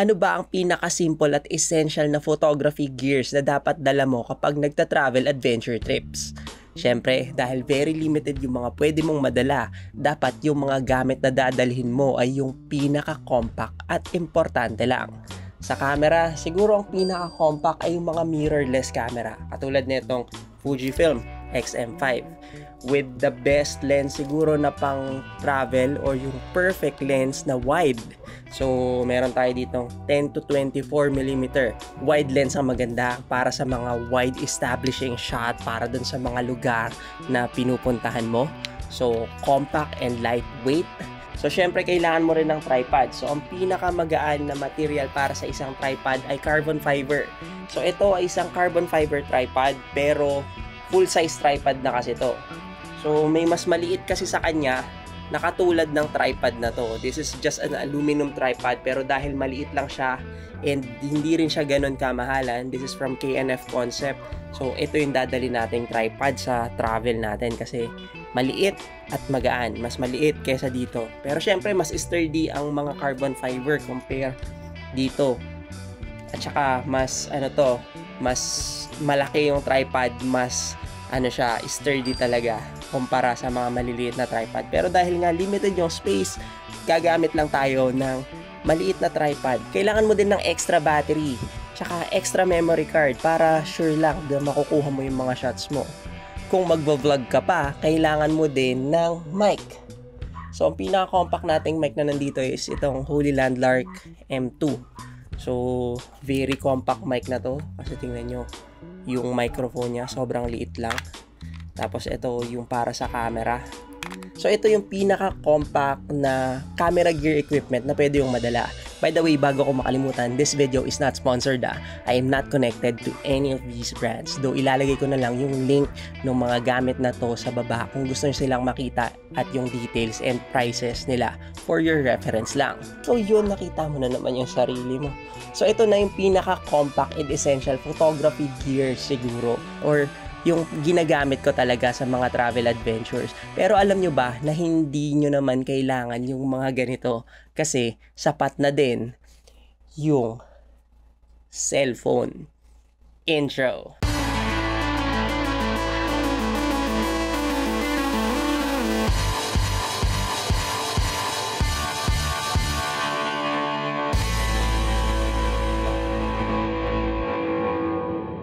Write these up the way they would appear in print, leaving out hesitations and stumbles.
Ano ba ang pinaka-simple at essential na photography gears na dapat dala mo kapag nagta-travel adventure trips? Siyempre, dahil very limited yung mga pwede mong madala, dapat yung mga gamit na dadalhin mo ay yung pinaka-compact at importante lang. Sa camera, siguro ang pinaka-compact ay yung mga mirrorless camera, katulad nitong Fujifilm X-M5 with the best lens siguro na pang travel or yung perfect lens na wide. So meron tayo ditong 10 to 24mm wide lens ang maganda para sa mga wide establishing shot, para dun sa mga lugar na pinupuntahan mo. So compact and lightweight. So syempre kailangan mo rin ng tripod. So ang pinakamagaan na material para sa isang tripod ay carbon fiber. So ito ay isang carbon fiber tripod pero full size tripod na kasi to. So may mas maliit kasi sa kanya na katulad ng tripod na to. This is just an aluminum tripod pero dahil maliit lang siya and hindi rin siya ganun kamahalan, this is from K&F Concept. So ito yung dadali nating tripod sa travel natin kasi maliit at magaan. Mas maliit kaysa dito. Pero syempre mas sturdy ang mga carbon fiber compare dito. At saka mas mas malaki yung tripod, mas siya, sturdy talaga kumpara sa mga maliliit na tripod. Pero dahil nga limited yung space, gagamit lang tayo ng maliit na tripod. Kailangan mo din ng extra battery, tsaka extra memory card para sure lang na makukuha mo yung mga shots mo. Kung magvo-vlog ka pa, kailangan mo din ng mic. So ang pinaka-compact nating mic na nandito is itong Holy Landmark M2. So very compact mic na to kasi tingnan nyo yung microphone niya, sobrang liit lang. Tapos ito yung para sa camera. So ito yung pinaka-compact na camera gear equipment na pwede yung madala. By the way, bago ko makalimutan, this video is not sponsored. I am not connected to any of these brands. Though ilalagay ko na lang yung link ng mga gamit na to sa baba kung gusto nyo silang makita at yung details and prices nila for your reference lang. So yun, nakita mo na naman yung sarili mo. So ito na yung pinaka-compact and essential photography gear siguro, or yung ginagamit ko talaga sa mga travel adventures. Pero alam nyo ba na hindi nyo naman kailangan yung mga ganito kasi sapat na din yung cellphone. Intro.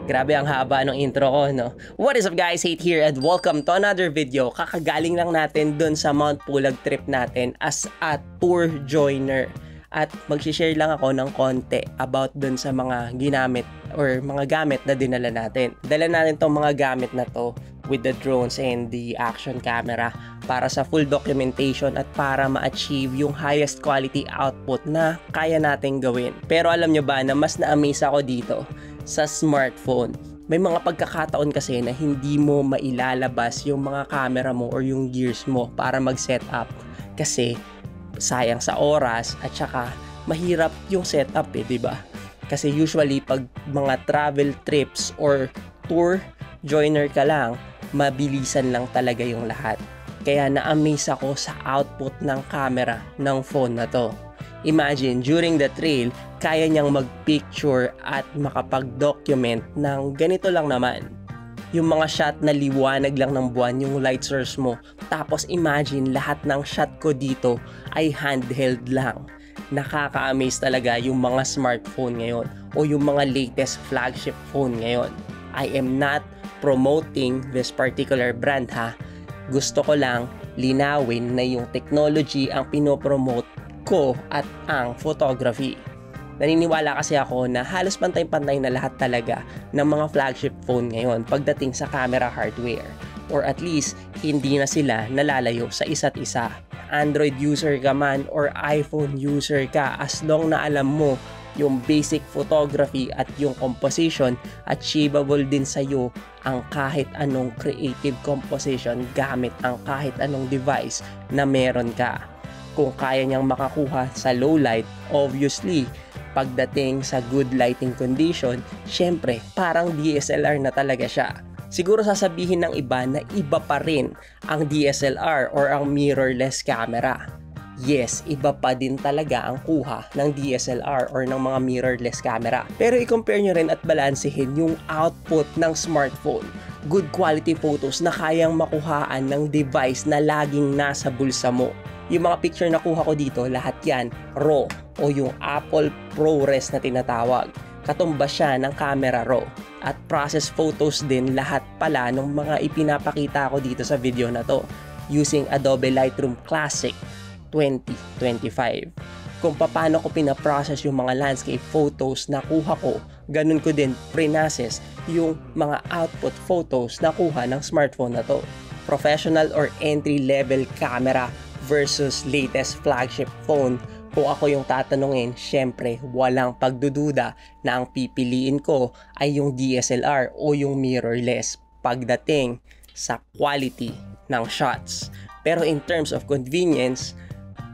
Grabe ang haba ng intro ko, no? What is up guys? Hate here and welcome to another video. Kakagaling lang natin dun sa Mount Pulag trip natin as a tour joiner. At mag-share lang ako ng konti about dun sa mga ginamit or mga gamit na dinala natin. Dala natin tong mga gamit na to with the drones and the action camera para sa full documentation at para ma-achieve yung highest quality output na kaya nating gawin. Pero alam nyo ba na mas na-amaze ako dito sa smartphone? May mga pagkakataon kasi na hindi mo mailalabas yung mga camera mo or yung gears mo para mag-set up kasi sayang sa oras at saka mahirap yung setup di ba? Kasi usually pag mga travel trips or tour joiner ka lang, mabilisan lang talaga yung lahat. Kaya na-amaze ako sa output ng camera ng phone na to. Imagine, during the trail, kaya niyang mag-picture at makapag-document ng ganito lang naman. Yung mga shot na liwanag lang ng buwan, yung light source mo. Tapos imagine, lahat ng shot ko dito ay handheld lang. Nakaka-amaze talaga yung mga smartphone ngayon o yung mga latest flagship phone ngayon. I am not promoting this particular brand Gusto ko lang linawin na yung technology ang pinopromote ko at ang photography. Naniniwala kasi ako na halos pantay-pantay na lahat talaga ng mga flagship phone ngayon pagdating sa camera hardware. Or at least, hindi na sila nalalayo sa isa't isa. Android user ka man or iPhone user ka, as long na alam mo yung basic photography at yung composition, achievable din sa'yo ang kahit anong creative composition gamit ang kahit anong device na meron ka. Kung kaya niyang makakuha sa low light, obviously, pagdating sa good lighting condition, syempre, parang DSLR na talaga siya. Siguro sasabihin ng iba na iba pa rin ang DSLR or ang mirrorless camera. yes, iba pa din talaga ang kuha ng DSLR or ng mga mirrorless camera. Pero i-compare nyo rin at balansehin yung output ng smartphone. Good quality photos na kayang makuhaan ng device na laging nasa bulsa mo. Yung mga picture na kuha ko dito, lahat yan RAW o yung Apple ProRes na tinatawag. Katumbas siya ng camera RAW. At process photos din lahat pala ng mga ipinapakita ko dito sa video na to using Adobe Lightroom Classic 2025. Kung paano ko pinaprocess yung mga landscape photos na kuha ko, ganun ko din pre-process yung mga output photos na kuha ng smartphone na to. Professional or entry-level camera versus latest flagship phone. Kung ako yung tatanungin, syempre walang pagdududa na ang pipiliin ko ay yung DSLR o yung mirrorless pagdating sa quality ng shots. Pero in terms of convenience,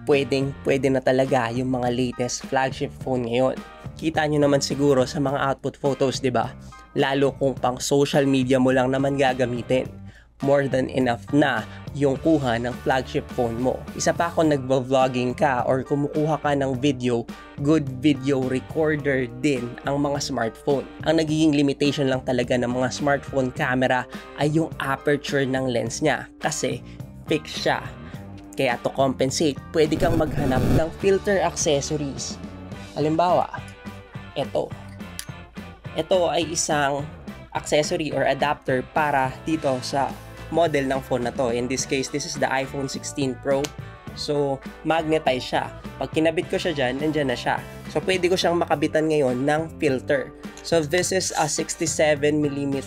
pwede na talaga yung mga latest flagship phone ngayon. Kita nyo naman siguro sa mga output photos, di ba? Lalo kung pang social media mo lang naman gagamitin. More than enough na yung kuha ng flagship phone mo. Isa pa kung nagvo-vlogging ka or kumukuha ka ng video, good video recorder din ang mga smartphone. Ang nagiging limitation lang talaga ng mga smartphone camera ay yung aperture ng lens niya kasi fixed siya. Kaya to compensate, pwede kang maghanap ng filter accessories. Halimbawa, ito. Ito ay isang accessory or adapter para dito sa model ng phone na to. In this case, this is the iPhone 16 Pro. So, magnetize siya. Pag kinabit ko siya dyan, nandyan na siya. So, pwede ko siyang makabitan ngayon ng filter. So, this is a 67mm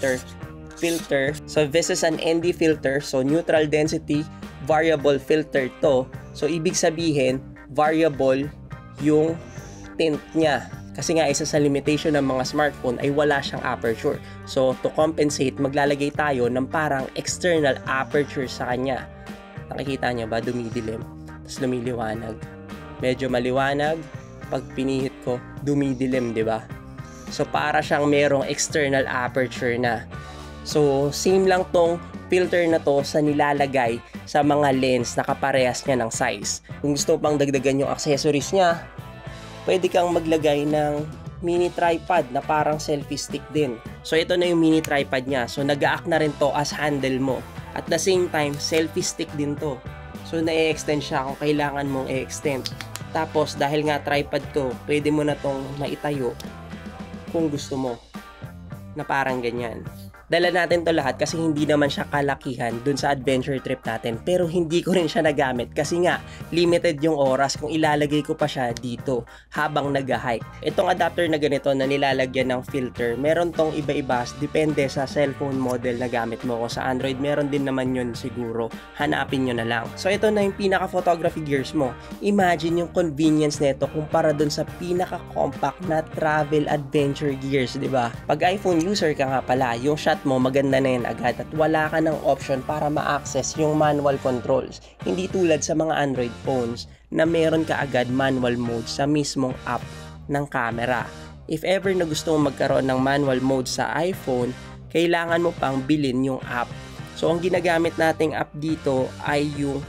filter. So, this is an ND filter. So, neutral density variable filter to. So, ibig sabihin, variable yung tint niya. Kasi nga, isa sa limitation ng mga smartphone ay wala siyang aperture. So, to compensate, maglalagay tayo ng parang external aperture sa kanya. Nakikita niyo ba? Dumidilim. Tapos lumiliwanag. Medyo maliwanag. Pag pinihit ko, dumidilim, di ba? So, para siyang merong external aperture na. So, same lang tong filter na to sa nilalagay sa mga lens na kaparehas niya ng size. Kung gusto pang dagdagan yung accessories niya, pwede kang maglagay ng mini tripod na parang selfie stick din. So, ito na yung mini tripod niya. So, nag-a-act na rin to as handle mo. At the same time, selfie stick din to. So, na-extend siya kung kailangan mong i-extend. Tapos, dahil nga tripod to, pwede mo na tong maitayo kung gusto mo. Na parang ganyan. Dala natin to lahat kasi hindi naman siya kalakihan dun sa adventure trip natin. Pero hindi ko rin siya nagamit kasi nga limited yung oras kung ilalagay ko pa siya dito habang nag-hike. Itong adapter na ganito na nilalagyan ng filter, meron tong iba-iba, depende sa cellphone model na gamit mo. Kung sa Android, meron din naman yun siguro. Hanapin nyo na lang. So ito na yung pinaka-photography gears mo. Imagine yung convenience nito kumpara dun sa pinaka-compact na travel adventure gears, di ba? Pag iPhone user ka nga pala, yung shot mo maganda na yan agad at wala ka ng option para ma-access yung manual controls. Hindi tulad sa mga Android phones na meron ka agad manual mode sa mismong app ng camera. If ever na gusto mo magkaroon ng manual mode sa iPhone, kailangan mo pang bilhin yung app. So, ang ginagamit nating app dito ay yung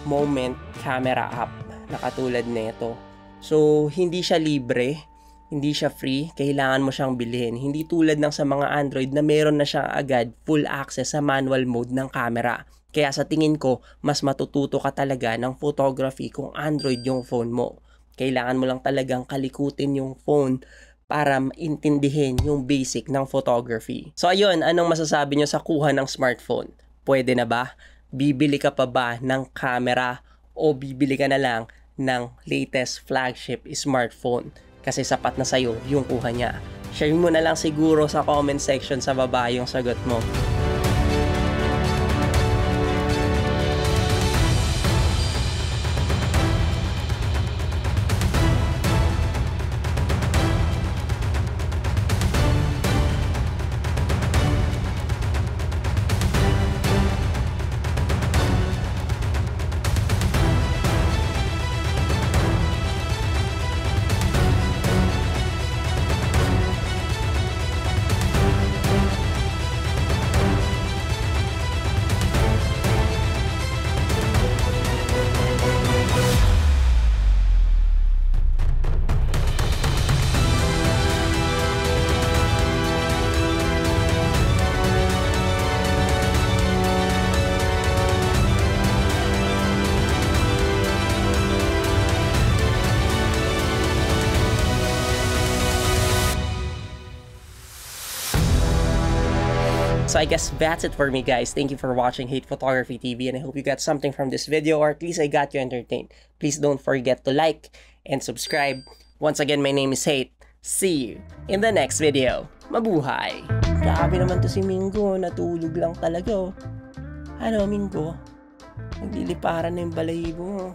Moment Camera app na katulad nito. So, hindi siya libre. Hindi siya free, kailangan mo siyang bilhin. Hindi tulad ng sa mga Android na meron na siyang agad full access sa manual mode ng camera. Kaya sa tingin ko, mas matututo ka talaga ng photography kung Android yung phone mo. Kailangan mo lang talagang kalikutin yung phone para maintindihin yung basic ng photography. So ayun, anong masasabi nyo sa kuha ng smartphone? Pwede na ba? Bibili ka pa ba ng camera o bibili ka na lang ng latest flagship smartphone? Kasi sapat na sa'yo yung kuha niya. Share mo na lang siguro sa comment section sa baba yung sagot mo. So I guess that's it for me, guys. Thank you for watching Hate Photography TV, and I hope you got something from this video, or at least I got you entertained. Please don't forget to like and subscribe. Once again, my name is Hate. See you in the next video. Mabuhay! Grabe naman to si Mingo, natulog lang talaga oh. Ano, Mingo? Nagliliparan na yung balahibo mo.